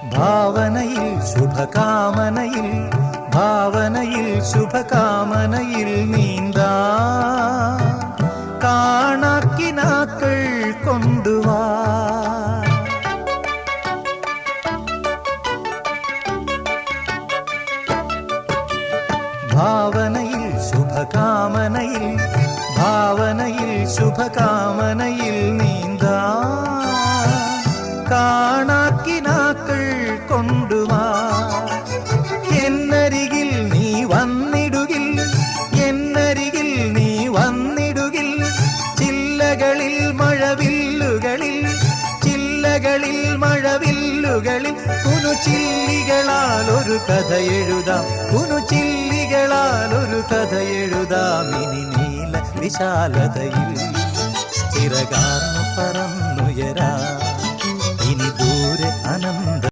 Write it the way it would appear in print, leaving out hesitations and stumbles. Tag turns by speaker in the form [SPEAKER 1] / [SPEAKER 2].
[SPEAKER 1] ഭാവനയിൽ ശുഭകാമനയിൽ ഭാവനയിൽ ശുഭകാമനയിൽ നീന്താ കാണാക്കിനാക്കൾ കൊണ്ടുവാ. ഭാവനയിൽ ശുഭകാമനയിൽ ഭാവനയിൽ ശുഭകാമനയിൽ നീന്താ കാണാക്കിനാക്കൾ കൊണ്ടുവാ. എന്നരികിൽ നീ വന്നിടുകിൽ എന്നരികിൽ നീ വന്നിടുകിൽ ചില്ലകളിൽ മഴവില്ലുകളിൽ ചില്ലകളിൽ മഴവില്ലുകളിൽ കുനുചില്ലികളാൽ ഒരു കഥ എഴുതാം കുനുചില്ലികളാൽ ഒരു കഥ എഴുതാം. ഇനി നീല വിശാലതയിൽ ചിറകാർന്നു പറന്നുയരാം.